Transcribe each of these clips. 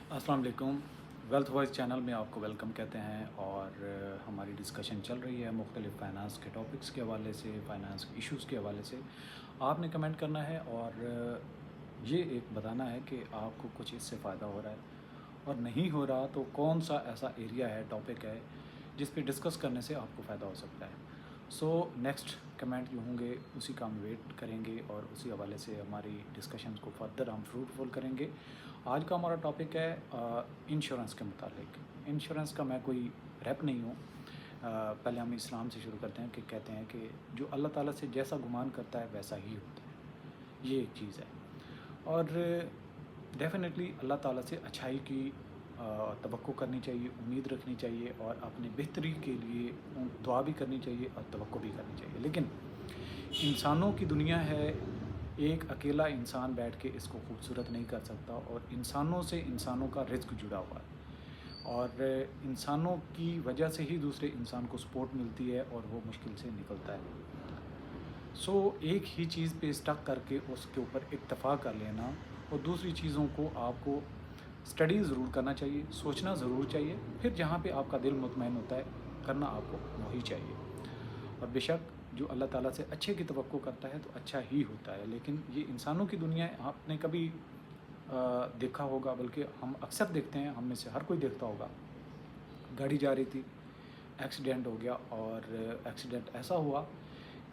अस्सलाम वालेकुम। Wealth voice channel में आपको वेलकम कहते हैं और हमारी डिस्कशन चल रही है मुख्तलिफ फ़ाइनेंस के टॉपिक्स के हवाले से, फ़ाइनेंस इश्यूज़ के हवाले से। आपने कमेंट करना है और ये एक बताना है कि आपको कुछ इससे फ़ायदा हो रहा है और नहीं हो रहा तो कौन सा ऐसा एरिया है, टॉपिक है जिस पे डिस्कस करने से आपको फ़ायदा हो सकता है। सो नेक्स्ट कमेंट जो होंगे उसी का हम वेट करेंगे और उसी हवाले से हमारी डिस्कशंस को फर्दर हम फ्रूटफुल करेंगे। आज का हमारा टॉपिक है इंश्योरेंस के मुतालिक। इंश्योरेंस का मैं कोई रेप नहीं हूँ। पहले हम इस्लाम से शुरू करते हैं कि कहते हैं कि जो अल्लाह ताला से जैसा गुमान करता है वैसा ही होता है, ये एक चीज़ है। और डेफ़िनेटली अल्लाह ताला से अच्छाई की तवक्को करनी चाहिए, उम्मीद रखनी चाहिए और अपनी बेहतरी के लिए दुआ भी करनी चाहिए और तवक्को भी करनी चाहिए। लेकिन इंसानों की दुनिया है, एक अकेला इंसान बैठ के इसको खूबसूरत नहीं कर सकता और इंसानों से इंसानों का रिज़्क जुड़ा हुआ है और इंसानों की वजह से ही दूसरे इंसान को सपोर्ट मिलती है और वो मुश्किल से निकलता है। सो एक ही चीज़ पे स्टक करके उसके ऊपर इक्तफ़ा कर लेना और दूसरी चीज़ों को आपको स्टडी ज़रूर करना चाहिए, सोचना ज़रूर चाहिए, फिर जहाँ पे आपका दिल मुतमईन होता है, करना आपको वही चाहिए। और बेशक जो अल्लाह ताला से अच्छे की तवक्को करता है तो अच्छा ही होता है, लेकिन ये इंसानों की दुनिया है, आपने कभी देखा होगा, बल्कि हम अक्सर देखते हैं, हम में से हर कोई देखता होगा, गाड़ी जा रही थी, एक्सीडेंट हो गया और एक्सीडेंट ऐसा हुआ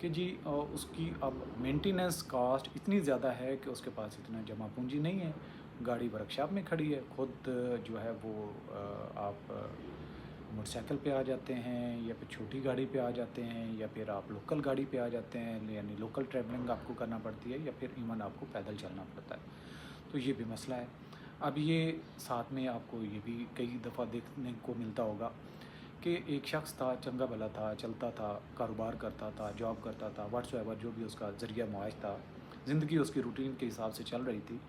कि जी उसकी अब मेंटेनेंस कॉस्ट इतनी ज़्यादा है कि उसके पास इतना जमा पूंजी नहीं है। गाड़ी वर्कशॉप में खड़ी है, खुद जो है वो आप मोटरसाइकिल पे आ जाते हैं या फिर छोटी गाड़ी पे आ जाते हैं या फिर आप लोकल गाड़ी पे आ जाते हैं, यानी लोकल ट्रैवलिंग आपको करना पड़ती है या फिर इवन आपको पैदल चलना पड़ता है। तो ये भी मसला है। अब ये साथ में आपको ये भी कई दफ़ा देखने को मिलता होगा कि एक शख्स था, चंगा भला था, चलता था, कारोबार करता था, जॉब करता था, व्हाट्सएवर जो भी उसका ज़रिया मुआश था, ज़िंदगी उसकी रूटीन के हिसाब से चल रही थी।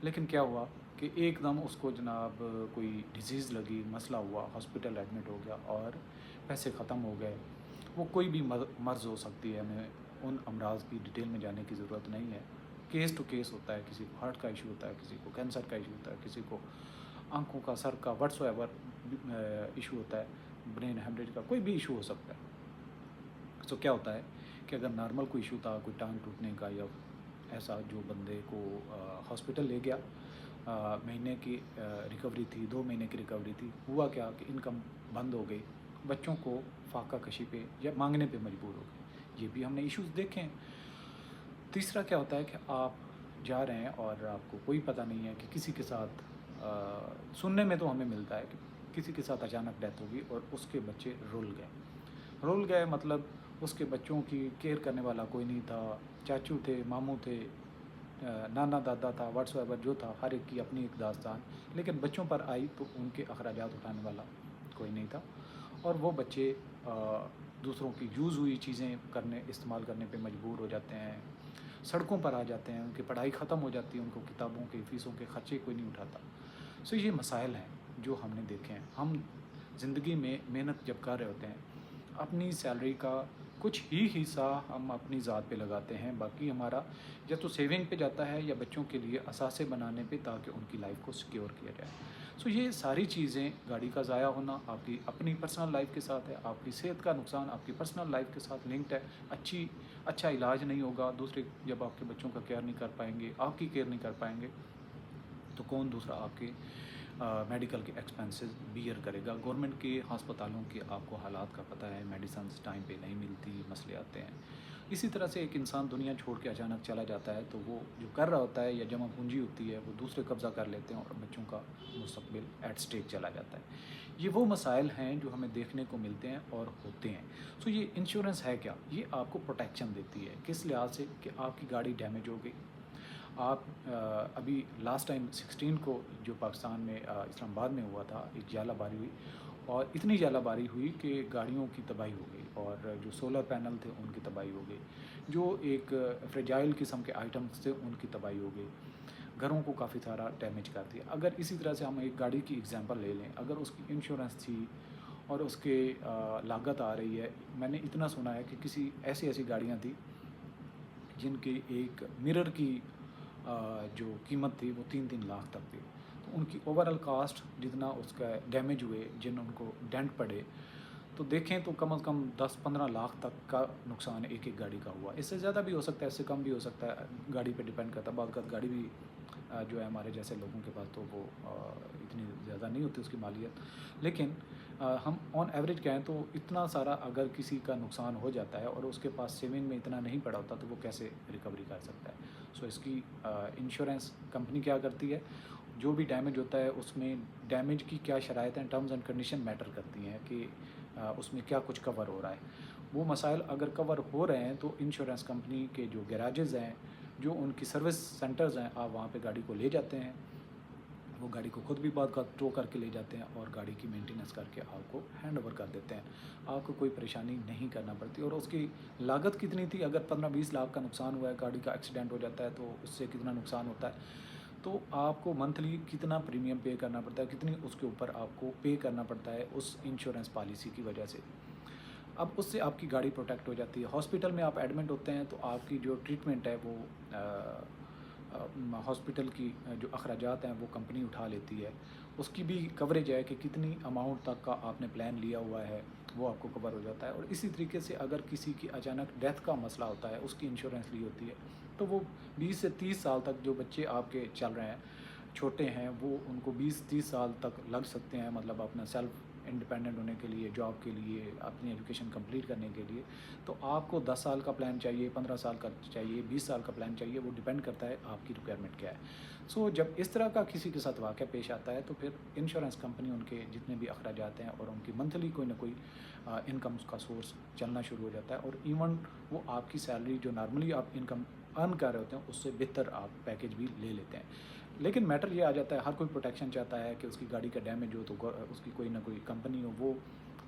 लेकिन क्या हुआ कि एकदम उसको जनाब कोई डिज़ीज़ लगी, मसला हुआ, हॉस्पिटल एडमिट हो गया और पैसे ख़त्म हो गए। वो कोई भी मर्ज़ हो सकती है, हमें उन अमराज़ की डिटेल में जाने की ज़रूरत नहीं है। केस टू केस होता है, किसी को हार्ट का इशू होता है, किसी को कैंसर का इशू होता है, किसी को आँखों का, सर का, व्हाट्सएवर इशू होता है, ब्रेन हेमरेज का कोई भी इशू हो सकता है। सो क्या होता है कि अगर नॉर्मल कोई इशू था, कोई टांग टूटने का या ऐसा, जो बंदे को हॉस्पिटल ले गया, महीने की रिकवरी थी, 2 महीने की रिकवरी थी, हुआ क्या कि इनकम बंद हो गई, बच्चों को फाका कशी पे या मांगने पे मजबूर हो गए। ये भी हमने इश्यूज़ देखे हैं। तीसरा क्या होता है कि आप जा रहे हैं और आपको कोई पता नहीं है कि किसी के साथ सुनने में तो हमें मिलता है कि किसी के साथ अचानक डेथ होगी और उसके बच्चे रुल गए मतलब उसके बच्चों की केयर करने वाला कोई नहीं था, चाचू थे, मामू थे, नाना दादा था, व्हाट्सएवर जो था, हर एक की अपनी एक दास्तान। लेकिन बच्चों पर आई तो उनके अखराजात उठाने वाला कोई नहीं था और वो बच्चे दूसरों की यूज़ हुई चीज़ें इस्तेमाल करने पे मजबूर हो जाते हैं, सड़कों पर आ जाते हैं, उनकी पढ़ाई ख़त्म हो जाती है, उनको किताबों के फ़ीसों के खर्चे कोई नहीं उठाता। सो ये मसाइल हैं जो हमने देखे हैं। हम ज़िंदगी में मेहनत जब कर रहे होते हैं, अपनी सैलरी का कुछ ही हिस्सा हम अपनी ज़ात पे लगाते हैं, बाकी हमारा या तो सेविंग पे जाता है या बच्चों के लिए असासे बनाने पे, ताकि उनकी लाइफ को सिक्योर किया जाए। सो ये सारी चीज़ें, गाड़ी का ज़ाया होना आपकी अपनी पर्सनल लाइफ के साथ है, आपकी सेहत का नुकसान आपकी पर्सनल लाइफ के साथ लिंक्ड है। अच्छा इलाज नहीं होगा, दूसरे जब आपके बच्चों का केयर नहीं कर पाएंगे, आपकी केयर नहीं कर पाएंगे, तो कौन दूसरा आपके मेडिकल के एक्सपेंसेस बियर करेगा। गवर्नमेंट के अस्पतालों के आपको हालात का पता है, मेडिसिन टाइम पे नहीं मिलती, मसले आते हैं। इसी तरह से एक इंसान दुनिया छोड़ के अचानक चला जाता है तो वो जो कर रहा होता है या जमा पूंजी होती है वो दूसरे कब्ज़ा कर लेते हैं और बच्चों का मुस्तकबिल एट स्टेक चला जाता है। ये वो मसाइल हैं जो हमें देखने को मिलते हैं और होते हैं। सो ये इंश्योरेंस है क्या? ये आपको प्रोटेक्शन देती है, किस लिहाज से कि आपकी गाड़ी डैमेज हो गई, आप अभी लास्ट टाइम 16 को जो पाकिस्तान में इस्लामाबाद में हुआ था, एक जालाबारी हुई और इतनी जालाबारी हुई कि गाड़ियों की तबाही हो गई और जो सोलर पैनल थे उनकी तबाही हो गई, जो एक फ्रेजाइल किस्म के आइटम्स थे उनकी तबाही हो गई, घरों को काफ़ी सारा डैमेज कर दिया। अगर इसी तरह से हम एक गाड़ी की एग्जांपल ले लें, अगर उसकी इंश्योरेंस थी और उसके लागत आ रही है, मैंने इतना सुना है कि किसी ऐसी ऐसी गाड़ियाँ थी जिनकी एक मिरर की जो कीमत थी वो 3-3 लाख तक थी। तो उन की ओवरऑल कास्ट जितना उसका डैमेज हुए, जिन उनको डेंट पड़े, तो देखें तो कम से कम 10-15 लाख तक का नुकसान एक गाड़ी का हुआ। इससे ज़्यादा भी हो सकता है, इससे कम भी हो सकता है, गाड़ी पे डिपेंड करता है। बाद गाड़ी भी जो है हमारे जैसे लोगों के पास तो वो इतनी ज़्यादा नहीं होती उसकी मालियत, लेकिन हम ऑन एवरेज कहें तो इतना सारा अगर किसी का नुकसान हो जाता है और उसके पास सेविंग में इतना नहीं पड़ा होता, तो वो कैसे रिकवरी कर सकता है। सो इसकी इंश्योरेंस कंपनी क्या करती है, जो भी डैमेज होता है उसमें डैमेज की क्या शराइत हैं, टर्म्स एंड कंडीशन मैटर करती हैं कि उसमें क्या कुछ कवर हो रहा है। वो मसाइल अगर कवर हो रहे हैं तो इंश्योरेंस कंपनी के जो गैराजेज़ हैं, जो उनकी सर्विस सेंटर्स हैं, आप वहाँ पे गाड़ी को ले जाते हैं, वो गाड़ी को खुद भी बाद का टो करके ले जाते हैं और गाड़ी की मेंटेनेंस करके आपको हैंड ओवर कर देते हैं। आपको कोई परेशानी नहीं करना पड़ती। और उसकी लागत कितनी थी, अगर 15-20 लाख का नुकसान हुआ है, गाड़ी का एक्सीडेंट हो जाता है तो उससे कितना नुकसान होता है, तो आपको मंथली कितना प्रीमियम पे करना पड़ता है, कितनी उसके ऊपर आपको पे करना पड़ता है उस इंश्योरेंस पॉलिसी की वजह से। अब उससे आपकी गाड़ी प्रोटेक्ट हो जाती है। हॉस्पिटल में आप एडमिट होते हैं तो आपकी जो ट्रीटमेंट है वो हॉस्पिटल की जो अखराजात हैं वो कंपनी उठा लेती है। उसकी भी कवरेज है कि कितनी अमाउंट तक का आपने प्लान लिया हुआ है, वो आपको कवर हो जाता है। और इसी तरीके से अगर किसी की अचानक डेथ का मसला होता है, उसकी इंश्योरेंस ली होती है, तो वो 20 से 30 साल तक जो बच्चे आपके चल रहे हैं, छोटे हैं, वो उनको 20-30 साल तक लग सकते हैं, मतलब अपना सेल्फ इंडिपेंडेंट होने के लिए, जॉब के लिए, अपनी एजुकेशन कंप्लीट करने के लिए। तो आपको 10 साल का प्लान चाहिए, 15 साल का चाहिए, 20 साल का प्लान चाहिए, वो डिपेंड करता है आपकी रिक्वायरमेंट क्या है। सो जब इस तरह का किसी के साथ वाक़या पेश आता है तो फिर इंश्योरेंस कंपनी उनके जितने भी अखराजात हैं और उनकी मंथली कोई ना कोई इनकम का सोर्स चलना शुरू हो जाता है। और इवन वो आपकी सैलरी जो नॉर्मली आप इनकम अर्न कर रहे होते हैं उससे बेहतर आप पैकेज भी ले लेते हैं। लेकिन मैटर ये आ जाता है, हर कोई प्रोटेक्शन चाहता है कि उसकी गाड़ी का डैमेज हो तो उसकी कोई ना कोई कंपनी हो वो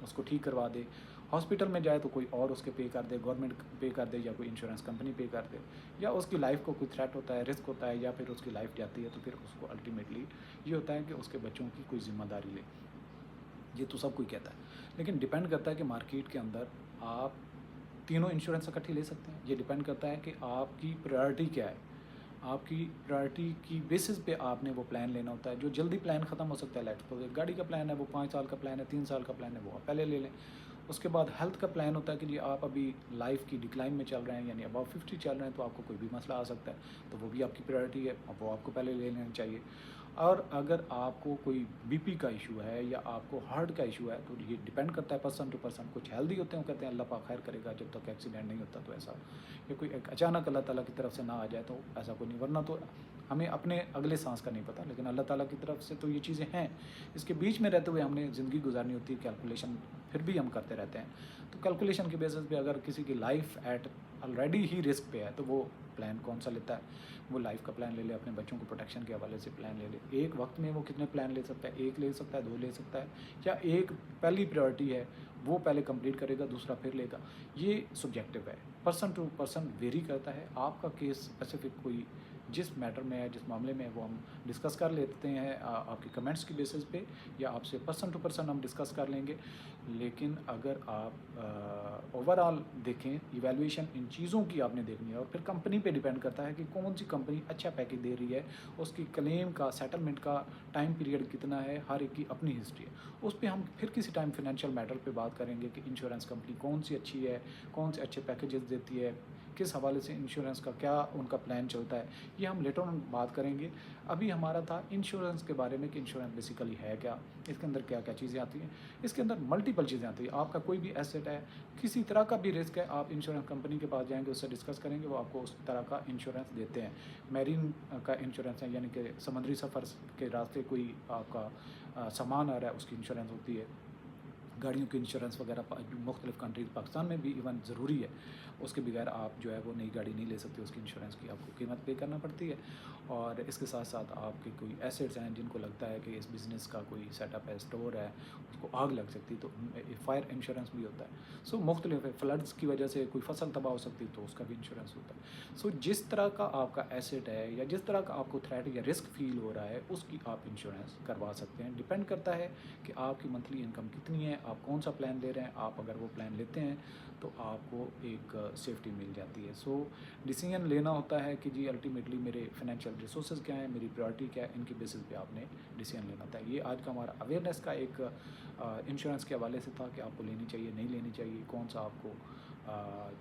उसको ठीक करवा दे। हॉस्पिटल में जाए तो कोई और उसके पे कर दे, गवर्नमेंट पे कर दे या कोई इंश्योरेंस कंपनी पे कर दे, या उसकी लाइफ को कोई थ्रेट होता है, रिस्क होता है, या फिर उसकी लाइफ जाती है तो फिर उसको अल्टीमेटली ये होता है कि उसके बच्चों की कोई ज़िम्मेदारी ले। ये तो सब कोई कहता है, लेकिन डिपेंड करता है कि मार्केट के अंदर आप तीनों इंश्योरेंस इकट्ठी ले सकते हैं। ये डिपेंड करता है कि आपकी प्रायोरिटी क्या है। आपकी प्रायोरिटी की बेसिस पे आपने वो प्लान लेना होता है। जो जल्दी प्लान ख़त्म हो सकता है, लेट्स सपोज गाड़ी का प्लान है वो 5 साल का प्लान है, 3 साल का प्लान है, वो आप पहले ले लें। उसके बाद हेल्थ का प्लान होता है कि जी आप अभी लाइफ की डिक्लाइन में चल रहे हैं, यानी अबाव 50 चल रहे हैं, तो आपको कोई भी मसला आ सकता है, तो वो भी आपकी प्रायोरिटी है, अब वो आपको पहले ले लेना चाहिए। और अगर आपको कोई बीपी का इशू है या आपको हार्ट का इशू है, तो ये डिपेंड करता है पर्सन टू पर्सन। कुछ हेल्दी होते हैं, वो कहते हैं अल्लाह पाक खैर करेगा, जब तक एक्सीडेंट नहीं होता तो ऐसा, या कोई एक अचानक अल्लाह ताला की तरफ से ना आ जाए तो ऐसा कोई नहीं, वरना तो हमें अपने अगले सांस का नहीं पता, लेकिन अल्लाह ताला की तरफ से तो ये चीज़ें हैं। इसके बीच में रहते हुए हमने ज़िंदगी गुजारनी होती है, कैलकुलेशन फिर भी हम करते रहते हैं। तो कैलकुलेशन के बेसिस पे अगर किसी की life at already he risk पे है तो वो प्लान कौन सा लेता है, वो लाइफ का प्लान ले ले, अपने बच्चों को प्रोटेक्शन के हवाले से प्लान ले ले। एक वक्त में वो कितने प्लान ले सकता है, एक ले सकता है, 2 ले सकता है, या एक पहली प्रायोरिटी है वो पहले कंप्लीट करेगा, दूसरा फिर लेगा। ये सब्जेक्टिव है, पर्सन टू पर्सन वेरी करता है। आपका केस स्पेसिफिक कोई जिस मैटर में है, जिस मामले में है, वो हम डिस्कस कर लेते हैं आपके कमेंट्स की बेसिस पे, या आपसे पर्सन टू पर्सन हम डिस्कस कर लेंगे। लेकिन अगर आप ओवरऑल देखें, इवैल्यूएशन इन चीज़ों की आपने देखनी है, और फिर कंपनी पे डिपेंड करता है कि कौन सी कंपनी अच्छा पैकेज दे रही है, उसकी क्लेम का सेटलमेंट का टाइम पीरियड कितना है, हर एक की अपनी हिस्ट्री है। उस पे हम फिर किसी टाइम फाइनेंशियल मैटर पे बात करेंगे कि इंश्योरेंस कंपनी कौन सी अच्छी है, कौन से अच्छे पैकेजेस देती है, किस हवाले से इंश्योरेंस का क्या उनका प्लान चलता है, ये हम लेटर ऑन बात करेंगे। अभी हमारा था इंश्योरेंस के बारे में कि इंश्योरेंस बेसिकली है क्या, इसके अंदर क्या क्या चीज़ें आती हैं। इसके अंदर मल्टीपल चीज़ें आती हैं। आपका कोई भी एसेट है, किसी तरह का भी रिस्क है, आप इंश्योरेंस कंपनी के पास जाएंगे, उससे डिस्कस करेंगे, वो आपको उस तरह का इंश्योरेंस देते हैं। मैरीन का इंश्योरेंस है, यानी कि समुद्री सफ़र के रास्ते कोई आपका सामान आ रहा है, उसकी इंश्योरेंस होती है। गाड़ियों की इंश्योरेंस वगैरह मुख्तलिफ़ कंट्रीज, पाकिस्तान में भी इवन ज़रूरी है, उसके बगैर आप जो है वो नई गाड़ी नहीं ले सकते, उसकी इंश्योरेंस की आपको कीमत पे करना पड़ती है। और इसके साथ साथ आपके कोई एसेट्स हैं जिनको लगता है कि इस बिज़नेस का कोई सेटअप है, स्टोर है, उसको आग लग सकती है, तो फायर इंश्योरेंस भी होता है। सो मुख्तलिफ फ्लड्स की वजह से कोई फसल तबाह हो सकती है, तो उसका भी इंश्योरेंस होता है। सो जिस तरह का आपका एसेट है या जिस तरह का आपको थ्रेट या रिस्क फील हो रहा है, उसकी आप इंश्योरेंस करवा सकते हैं। डिपेंड करता है कि आपकी मंथली इनकम कितनी है, आप कौन सा प्लान ले रहे हैं, आप अगर वो प्लान लेते हैं तो आपको एक सेफ्टी मिल जाती है। सो डिसीजन लेना होता है कि जी अल्टीमेटली मेरे फाइनेंशियल रिसोर्सेज क्या हैं, मेरी प्रायोरिटी क्या है, इनके बेसिस पे आपने डिसीजन लेना होता है। ये आज का हमारा अवेयरनेस का एक इंश्योरेंस के हवाले से था कि आपको लेनी चाहिए, नहीं लेनी चाहिए, कौन सा आपको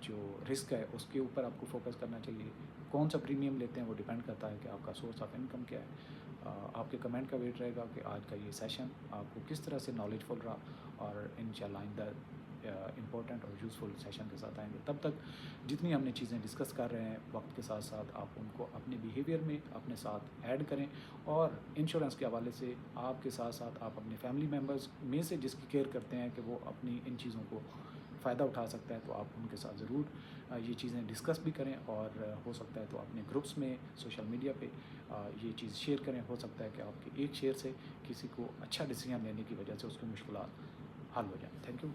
जो रिस्क है उसके ऊपर आपको फोकस करना चाहिए, कौन सा प्रीमियम लेते हैं वो डिपेंड करता है कि आपका सोर्स ऑफ इनकम क्या है। आपके कमेंट का वेट रहेगा कि आज का ये सेशन आपको किस तरह से नॉलेजफुल रहा, और इंशाल्लाह आइंदा इम्पोर्टेंट और यूज़फुल सेशन के साथ आएंगे। तब तक जितनी हमने चीज़ें डिस्कस कर रहे हैं वक्त के साथ साथ आप उनको अपने बिहेवियर में अपने साथ ऐड करें, और इंश्योरेंस के हवाले से आपके साथ साथ आप अपने फैमिली मेम्बर्स में से जिसकी केयर करते हैं कि वो अपनी इन चीज़ों को फ़ायदा उठा सकता है, तो आप उनके साथ ज़रूर ये चीज़ें डिस्कस भी करें, और हो सकता है तो अपने ग्रुप्स में सोशल मीडिया पे ये चीज़ शेयर करें। हो सकता है कि आपके एक शेयर से किसी को अच्छा डिसीजन लेने की वजह से उसकी मुश्किलात हल हो जाए। Thank you.